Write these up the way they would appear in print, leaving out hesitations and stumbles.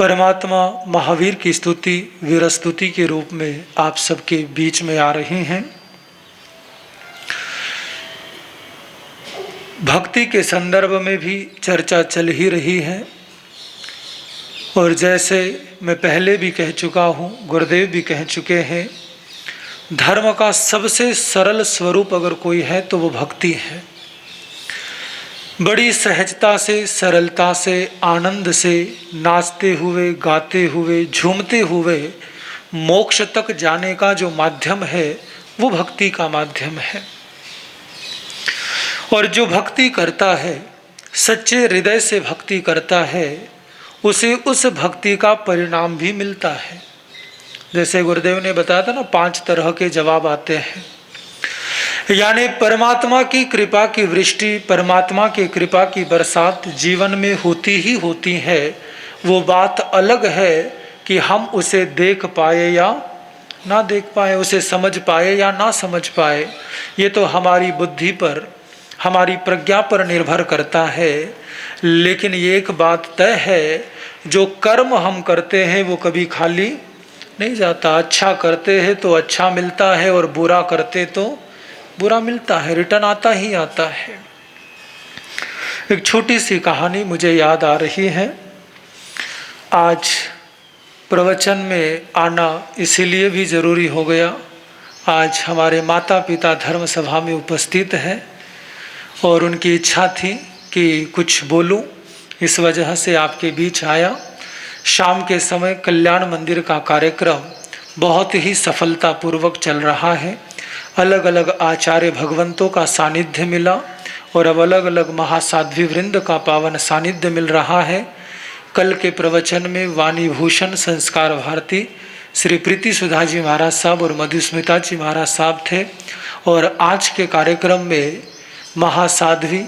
परमात्मा महावीर की स्तुति वीर स्तुति के रूप में आप सबके बीच में आ रही हैं। भक्ति के संदर्भ में भी चर्चा चल ही रही है और जैसे मैं पहले भी कह चुका हूँ, गुरुदेव भी कह चुके हैं, धर्म का सबसे सरल स्वरूप अगर कोई है तो वो भक्ति है। बड़ी सहजता से, सरलता से, आनंद से, नाचते हुए, गाते हुए, झूमते हुए मोक्ष तक जाने का जो माध्यम है वो भक्ति का माध्यम है। और जो भक्ति करता है, सच्चे हृदय से भक्ति करता है, उसे उस भक्ति का परिणाम भी मिलता है। जैसे गुरुदेव ने बताया था ना, 5 तरह के जवाब आते हैं। यानी परमात्मा की कृपा की वृष्टि, परमात्मा की कृपा की बरसात जीवन में होती ही होती है। वो बात अलग है कि हम उसे देख पाए या ना देख पाए, उसे समझ पाए या ना समझ पाए, ये तो हमारी बुद्धि पर, हमारी प्रज्ञा पर निर्भर करता है। लेकिन ये एक बात तय है, जो कर्म हम करते हैं वो कभी खाली नहीं जाता। अच्छा करते हैं तो अच्छा मिलता है और बुरा करते तो बुरा मिलता है, रिटर्न आता ही आता है। एक छोटी सी कहानी मुझे याद आ रही है। आज प्रवचन में आना इसीलिए भी ज़रूरी हो गया, आज हमारे माता पिता धर्म सभा में उपस्थित हैं और उनकी इच्छा थी कि कुछ बोलूं, इस वजह से आपके बीच आया। शाम के समय कल्याण मंदिर का कार्यक्रम बहुत ही सफलतापूर्वक चल रहा है। अलग अलग आचार्य भगवंतों का सानिध्य मिला और अब अलग अलग महासाध्वी वृंद का पावन सानिध्य मिल रहा है। कल के प्रवचन में वाणी भूषण संस्कार भारती श्री प्रीति सुधा जी महाराज साहब और मधुस्मिता जी महाराज साहब थे और आज के कार्यक्रम में महासाध्वी,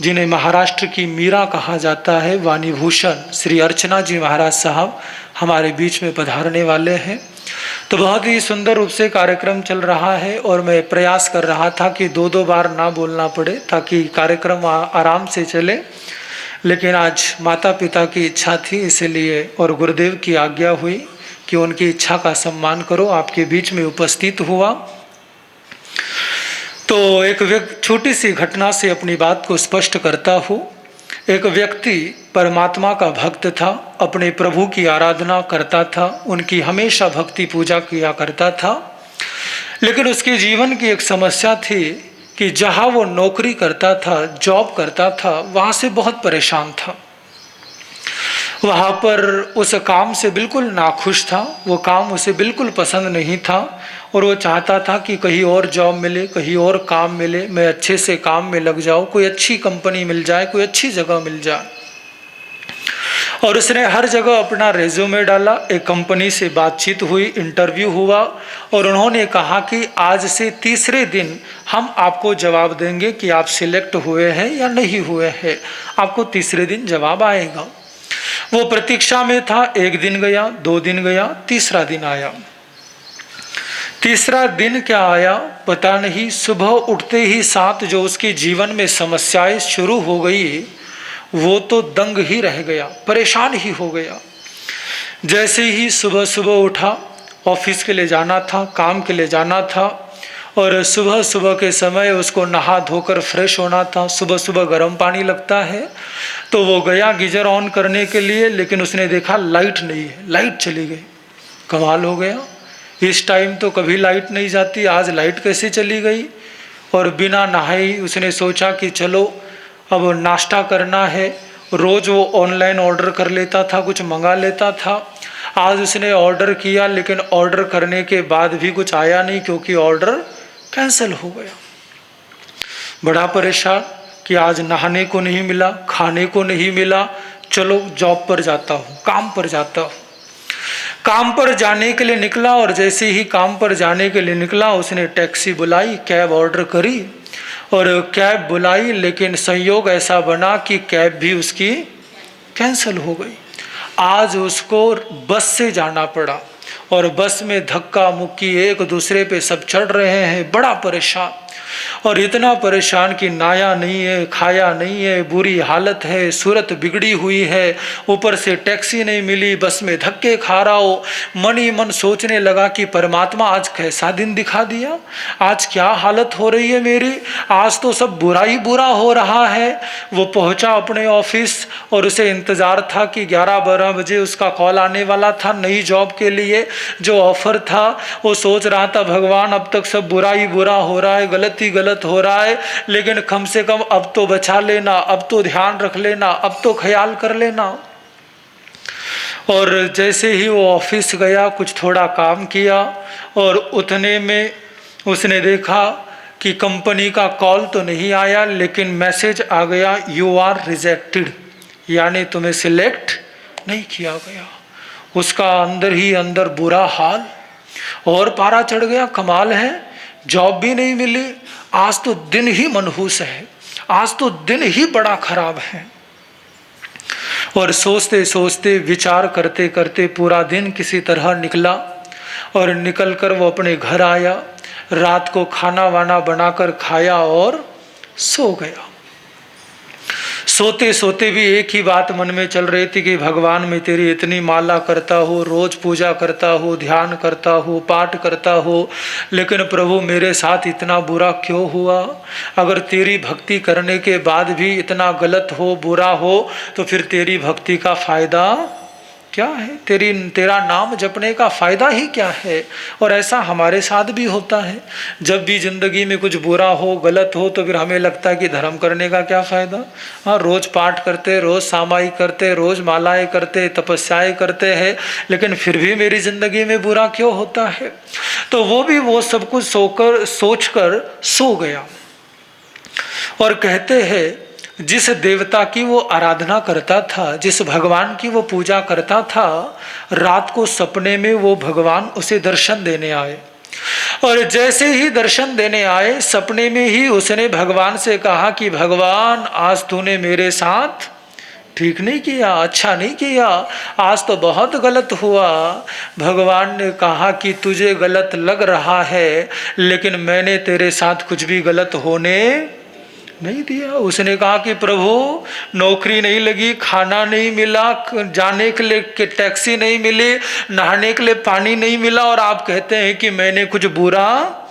जिन्हें महाराष्ट्र की मीरा कहा जाता है, वाणी भूषण श्री अर्चना जी महाराज साहब हमारे बीच में पधारने वाले हैं। तो बहुत ही सुंदर रूप से कार्यक्रम चल रहा है और मैं प्रयास कर रहा था कि 2-2 बार ना बोलना पड़े ताकि कार्यक्रम आराम से चले। लेकिन आज माता पिता की इच्छा थी इसलिए, और गुरुदेव की आज्ञा हुई कि उनकी इच्छा का सम्मान करो, आपके बीच में उपस्थित हुआ। तो एक छोटी सी घटना से अपनी बात को स्पष्ट करता हूँ। एक व्यक्ति परमात्मा का भक्त था, अपने प्रभु की आराधना करता था, उनकी हमेशा भक्ति पूजा किया करता था। लेकिन उसके जीवन की एक समस्या थी कि जहाँ वो नौकरी करता था, जॉब करता था, वहाँ से बहुत परेशान था। वहाँ पर उस काम से बिल्कुल नाखुश था, वो काम उसे बिल्कुल पसंद नहीं था और वो चाहता था कि कहीं और जॉब मिले, कहीं और काम मिले, मैं अच्छे से काम में लग जाऊँ, कोई अच्छी कंपनी मिल जाए, कोई अच्छी जगह मिल जाए। और उसने हर जगह अपना रेज्यूमे डाला। एक कंपनी से बातचीत हुई, इंटरव्यू हुआ और उन्होंने कहा कि आज से तीसरे दिन हम आपको जवाब देंगे कि आप सिलेक्ट हुए हैं या नहीं हुए हैं, आपको तीसरे दिन जवाब आएगा। वो प्रतीक्षा में था। 1 दिन गया, 2 दिन गया, तीसरा दिन आया। तीसरा दिन क्या आया पता नहीं, सुबह उठते ही साथ जो उसके जीवन में समस्याएं शुरू हो गई, वो तो दंग ही रह गया, परेशान ही हो गया। जैसे ही सुबह सुबह उठा, ऑफिस के लिए जाना था, काम के लिए जाना था और सुबह सुबह के समय उसको नहा धोकर फ्रेश होना था। सुबह सुबह गर्म पानी लगता है तो वो गया गीजर ऑन करने के लिए, लेकिन उसने देखा लाइट नहीं है, लाइट चली गई। कमाल हो गया, इस टाइम तो कभी लाइट नहीं जाती, आज लाइट कैसे चली गई। और बिना नहाई उसने सोचा कि चलो अब नाश्ता करना है। रोज़ वो ऑनलाइन ऑर्डर कर लेता था, कुछ मंगा लेता था। आज उसने ऑर्डर किया लेकिन ऑर्डर करने के बाद भी कुछ आया नहीं क्योंकि ऑर्डर कैंसिल हो गया। बड़ा परेशान कि आज नहाने को नहीं मिला, खाने को नहीं मिला, चलो जॉब पर जाता हूँ, काम पर जाता हूँ। काम पर जाने के लिए निकला और जैसे ही काम पर जाने के लिए निकला, उसने टैक्सी बुलाई, कैब ऑर्डर करी और कैब बुलाई, लेकिन संयोग ऐसा बना कि कैब भी उसकी कैंसिल हो गई। आज उसको बस से जाना पड़ा और बस में धक्का मुक्की, एक दूसरे पे सब चढ़ रहे हैं, बड़ा परेशान। और इतना परेशान कि नाया नहीं है, खाया नहीं है, बुरी हालत है, सूरत बिगड़ी हुई है, ऊपर से टैक्सी नहीं मिली, बस में धक्के खा रहा हो। मन ही मन सोचने लगा कि परमात्मा आज कैसा दिन दिखा दिया, आज क्या हालत हो रही है मेरी, आज तो सब बुरा ही बुरा हो रहा है। वो पहुंचा अपने ऑफिस और उसे इंतज़ार था कि 11-12 बजे उसका कॉल आने वाला था नई जॉब के लिए, जो ऑफर था। वो सोच रहा था भगवान अब तक सब बुरा ही बुरा हो रहा है, गलत ही गलत हो रहा है, लेकिन कम से कम अब तो बचा लेना, अब तो ध्यान रख लेना, अब तो ख्याल कर लेना। और जैसे ही वो ऑफिस गया, कुछ थोड़ा काम किया और उतने में उसने देखा कि कंपनी का कॉल तो नहीं आया, लेकिन मैसेज आ गया, यू आर रिजेक्टेड, यानी तुम्हें सिलेक्ट नहीं किया गया। उसका अंदर ही अंदर बुरा हाल और पारा चढ़ गया। कमाल है, जॉब भी नहीं मिली, आज तो दिन ही मनहूस है, आज तो दिन ही बड़ा खराब है। और सोचते सोचते विचार करते करते पूरा दिन किसी तरह निकला और निकलकर वो अपने घर आया, रात को खाना वाना बनाकर खाया और सो गया। सोते सोते भी एक ही बात मन में चल रही थी कि भगवान मैं तेरी इतनी माला करता हूँ, रोज पूजा करता हूँ, ध्यान करता हूँ, पाठ करता हूँ, लेकिन प्रभु मेरे साथ इतना बुरा क्यों हुआ। अगर तेरी भक्ति करने के बाद भी इतना गलत हो, बुरा हो, तो फिर तेरी भक्ति का फायदा क्या है, तेरा नाम जपने का फायदा ही क्या है। और ऐसा हमारे साथ भी होता है, जब भी जिंदगी में कुछ बुरा हो, गलत हो, तो फिर हमें लगता है कि धर्म करने का क्या फायदा। हाँ, रोज पाठ करते, रोज सामायिक करते, रोज मालाएं करते, तपस्याएं करते हैं, लेकिन फिर भी मेरी जिंदगी में बुरा क्यों होता है। तो वो सब कुछ सोचकर सो गया। और कहते हैं जिस देवता की वो आराधना करता था, जिस भगवान की वो पूजा करता था, रात को सपने में वो भगवान उसे दर्शन देने आए। और जैसे ही दर्शन देने आए, सपने में ही उसने भगवान से कहा कि भगवान आज तूने मेरे साथ ठीक नहीं किया, अच्छा नहीं किया, आज तो बहुत गलत हुआ। भगवान ने कहा कि तुझे गलत लग रहा है, लेकिन मैंने तेरे साथ कुछ भी गलत होने नहीं दिया। उसने कहा कि प्रभु नौकरी नहीं लगी, खाना नहीं मिला, जाने के लिए टैक्सी नहीं मिली, नहाने के लिए पानी नहीं मिला, और आप कहते हैं कि मैंने कुछ बुरा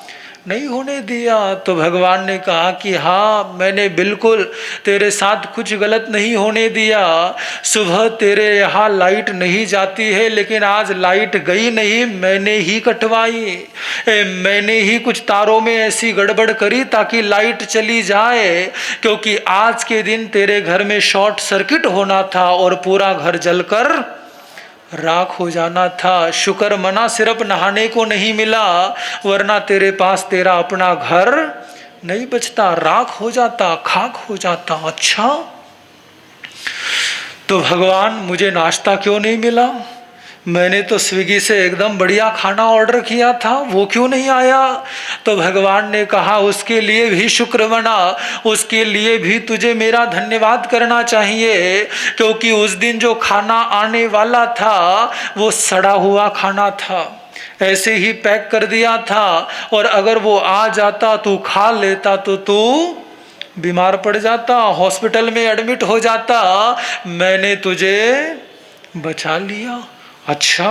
नहीं होने दिया। तो भगवान ने कहा कि हाँ, मैंने बिल्कुल तेरे साथ कुछ गलत नहीं होने दिया। सुबह तेरे यहाँ लाइट नहीं जाती है, लेकिन आज लाइट गई नहीं, मैंने ही कटवाई, मैंने ही कुछ तारों में ऐसी गड़बड़ करी ताकि लाइट चली जाए, क्योंकि आज के दिन तेरे घर में शॉर्ट सर्किट होना था और पूरा घर जलकर राख हो जाना था। शुक्र मना सिर्फ नहाने को नहीं मिला, वरना तेरे पास तेरा अपना घर नहीं बचता, राख हो जाता, खाक हो जाता। अच्छा, तो भगवान मुझे नाश्ता क्यों नहीं मिला, मैंने तो स्विगी से एकदम बढ़िया खाना ऑर्डर किया था, वो क्यों नहीं आया। तो भगवान ने कहा उसके लिए भी शुक्र मना, उसके लिए भी तुझे मेरा धन्यवाद करना चाहिए, क्योंकि उस दिन जो खाना आने वाला था वो सड़ा हुआ खाना था, ऐसे ही पैक कर दिया था, और अगर वो आ जाता, तू खा लेता, तो तू बीमार पड़ जाता, हॉस्पिटल में एडमिट हो जाता। मैंने तुझे बचा लिया। अच्छा,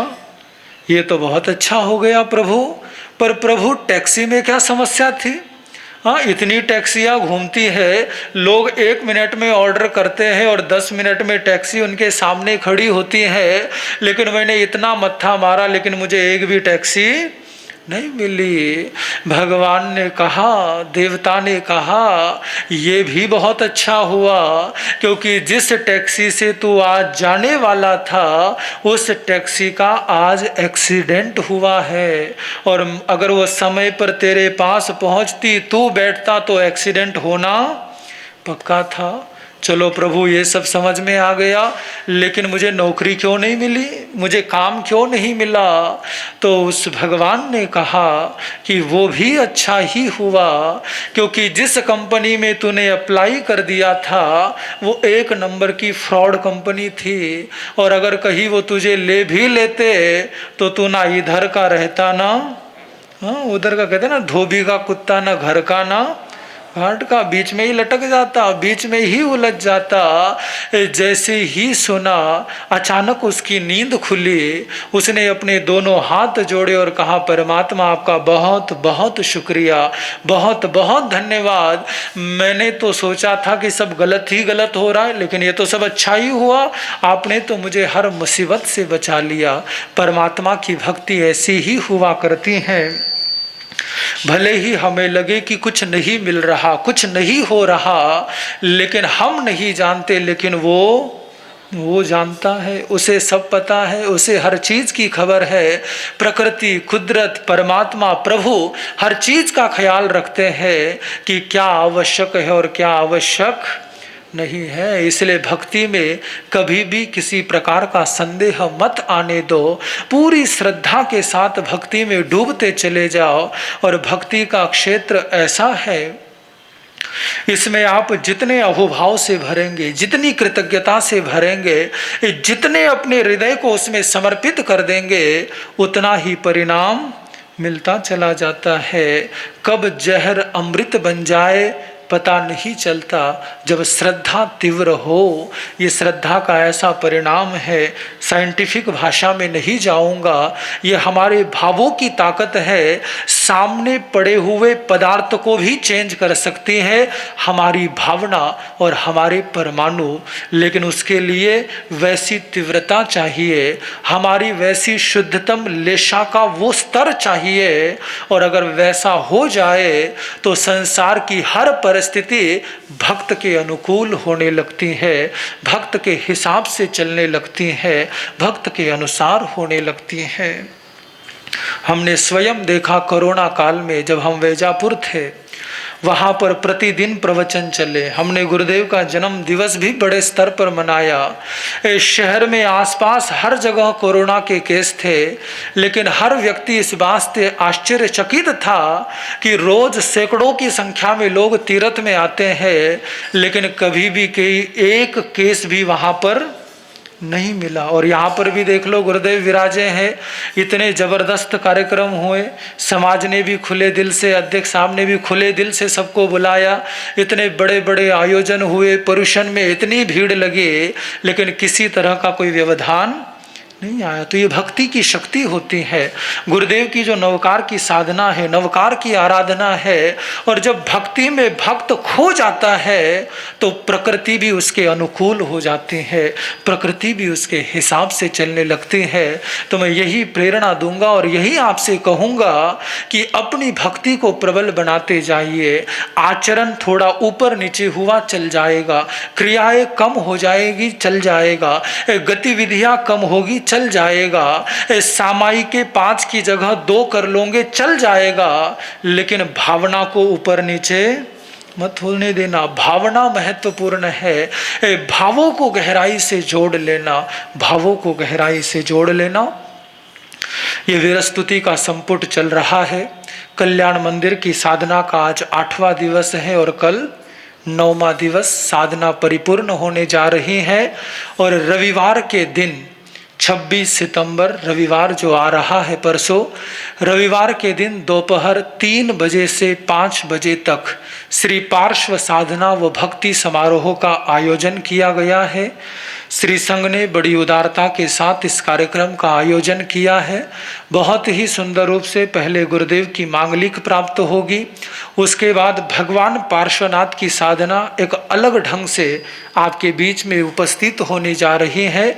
ये तो बहुत अच्छा हो गया प्रभु। पर प्रभु टैक्सी में क्या समस्या थी। हाँ, इतनी टैक्सियाँ घूमती है, लोग 1 मिनट में ऑर्डर करते हैं और 10 मिनट में टैक्सी उनके सामने खड़ी होती है, लेकिन मैंने इतना मत्था मारा, लेकिन मुझे एक भी टैक्सी नहीं मिली। भगवान ने कहा, देवता ने कहा, ये भी बहुत अच्छा हुआ, क्योंकि जिस टैक्सी से तू आज जाने वाला था, उस टैक्सी का आज एक्सीडेंट हुआ है, और अगर वो समय पर तेरे पास पहुंचती, तू बैठता, तो एक्सीडेंट होना पक्का था। चलो प्रभु, ये सब समझ में आ गया, लेकिन मुझे नौकरी क्यों नहीं मिली, मुझे काम क्यों नहीं मिला। तो उस भगवान ने कहा कि वो भी अच्छा ही हुआ, क्योंकि जिस कंपनी में तूने अप्लाई कर दिया था वो 1 नंबर की फ्रॉड कंपनी थी, और अगर कहीं वो तुझे ले भी लेते तो तू ना इधर का रहता, ना उधर का, कहते ना धोबी का कुत्ता, ना घर का ना घाट का बीच में ही लटक जाता, बीच में ही उलझ जाता। जैसे ही सुना, अचानक उसकी नींद खुली। उसने अपने दोनों हाथ जोड़े और कहा, परमात्मा आपका बहुत बहुत शुक्रिया, बहुत बहुत धन्यवाद। मैंने तो सोचा था कि सब गलत ही गलत हो रहा है, लेकिन ये तो सब अच्छा ही हुआ। आपने तो मुझे हर मुसीबत से बचा लिया। परमात्मा की भक्ति ऐसी ही हुआ करती है। भले ही हमें लगे कि कुछ नहीं मिल रहा, कुछ नहीं हो रहा, लेकिन हम नहीं जानते, लेकिन वो जानता है, उसे सब पता है, उसे हर चीज की खबर है। प्रकृति, कुदरत, परमात्मा, प्रभु हर चीज का ख्याल रखते हैं कि क्या आवश्यक है और क्या आवश्यक नहीं है। इसलिए भक्ति में कभी भी किसी प्रकार का संदेह मत आने दो। पूरी श्रद्धा के साथ भक्ति में डूबते चले जाओ। और भक्ति का क्षेत्र ऐसा है, इसमें आप जितने अहोभाव से भरेंगे, जितनी कृतज्ञता से भरेंगे, जितने अपने हृदय को उसमें समर्पित कर देंगे, उतना ही परिणाम मिलता चला जाता है। कब जहर अमृत बन जाए पता नहीं चलता, जब श्रद्धा तीव्र हो। ये श्रद्धा का ऐसा परिणाम है, साइंटिफिक भाषा में नहीं जाऊंगा, ये हमारे भावों की ताकत है। सामने पड़े हुए पदार्थ को भी चेंज कर सकती है हमारी भावना और हमारे परमाणु, लेकिन उसके लिए वैसी तीव्रता चाहिए, हमारी वैसी शुद्धतम लेशा का वो स्तर चाहिए। और अगर वैसा हो जाए तो संसार की हर परिस्थिति भक्त के अनुकूल होने लगती है, भक्त के हिसाब से चलने लगती है, भक्त के अनुसार होने लगती है। हमने स्वयं देखा कोरोना काल में, जब हम वैजापुर थे, वहाँ पर प्रतिदिन प्रवचन चले। हमने गुरुदेव का जन्म दिवस भी बड़े स्तर पर मनाया। इस शहर में आसपास हर जगह कोरोना के केस थे, लेकिन हर व्यक्ति इस बात से आश्चर्यचकित था कि रोज सैकड़ों की संख्या में लोग तीर्थ में आते हैं, लेकिन कभी भी कोई एक केस भी वहाँ पर नहीं मिला। और यहाँ पर भी देख लो, गुरुदेव विराजे हैं, इतने जबरदस्त कार्यक्रम हुए, समाज ने भी खुले दिल से, अध्यक्ष साहब ने भी खुले दिल से सबको बुलाया, इतने बड़े बड़े आयोजन हुए, पर्यूषण में इतनी भीड़ लगी, लेकिन किसी तरह का कोई व्यवधान नहीं आया। तो ये भक्ति की शक्ति होती है, गुरुदेव की जो नवकार की साधना है, नवकार की आराधना है। और जब भक्ति में भक्त खो जाता है तो प्रकृति भी उसके अनुकूल हो जाती है, प्रकृति भी उसके हिसाब से चलने लगती है। तो मैं यही प्रेरणा दूंगा और यही आपसे कहूँगा कि अपनी भक्ति को प्रबल बनाते जाइए। आचरण थोड़ा ऊपर नीचे हुआ चल जाएगा, क्रियाएं कम हो जाएगी चल जाएगा, गतिविधियां कम होगी चल जाएगा, सामायिक 5 की जगह 2 कर लोगे चल जाएगा, लेकिन भावना को ऊपर नीचे मत होने देना। भावना महत्वपूर्ण है, भावों को गहराई से जोड़ लेना, भावों को गहराई से जोड़ लेना। ये वीरस्तुति का संपुट चल रहा है। कल्याण मंदिर की साधना का आज 8वां दिवस है और कल 9वां दिवस। साधना परिपूर्ण होने जा रही है और रविवार के दिन 26 सितंबर रविवार जो आ रहा है परसों, रविवार के दिन दोपहर 3 बजे से 5 बजे तक श्री पार्श्व साधना व भक्ति समारोह का आयोजन किया गया है। श्री संघ ने बड़ी उदारता के साथ इस कार्यक्रम का आयोजन किया है। बहुत ही सुंदर रूप से पहले गुरुदेव की मांगलिक प्राप्त होगी, उसके बाद भगवान पार्श्वनाथ की साधना एक अलग ढंग से आपके बीच में उपस्थित होने जा रही है।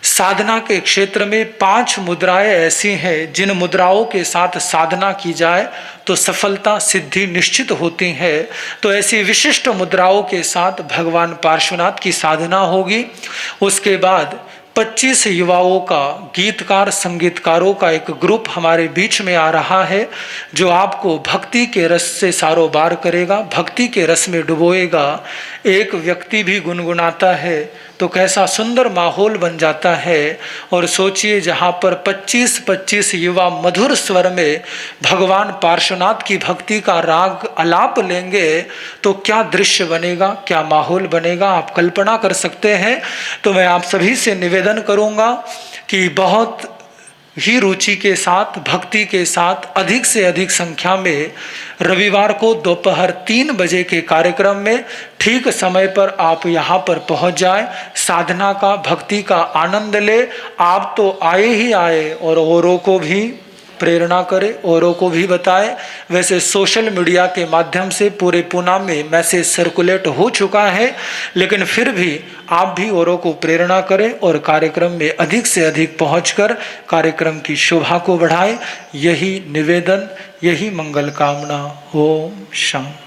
साधना के क्षेत्र में 5 मुद्राएं ऐसी हैं जिन मुद्राओं के साथ साधना की जाए तो सफलता सिद्धि निश्चित होती है। तो ऐसी विशिष्ट मुद्राओं के साथ भगवान पार्श्वनाथ की साधना होगी। उसके बाद 25 युवाओं का, गीतकार संगीतकारों का एक ग्रुप हमारे बीच में आ रहा है, जो आपको भक्ति के रस से सारोबार करेगा, भक्ति के रस में डुबोएगा। एक व्यक्ति भी गुनगुनाता है तो कैसा सुंदर माहौल बन जाता है। और सोचिए, जहाँ पर 25-25 युवा मधुर स्वर में भगवान पार्श्वनाथ की भक्ति का राग आलाप लेंगे तो क्या दृश्य बनेगा, क्या माहौल बनेगा, आप कल्पना कर सकते हैं। तो मैं आप सभी से निवेदन करूंगा कि बहुत ही रुचि के साथ, भक्ति के साथ अधिक से अधिक संख्या में रविवार को दोपहर 3 बजे के कार्यक्रम में ठीक समय पर आप यहाँ पर पहुँच जाएं, साधना का, भक्ति का आनंद ले। आप तो आए ही आए और औरों को भी प्रेरणा करे, औरों को भी बताए। वैसे सोशल मीडिया के माध्यम से पूरे पूना में मैसेज सर्कुलेट हो चुका है, लेकिन फिर भी आप भी औरों को प्रेरणा करें और कार्यक्रम में अधिक से अधिक पहुंचकर कार्यक्रम की शोभा को बढ़ाएं। यही निवेदन, यही मंगल कामना। ओम शांति।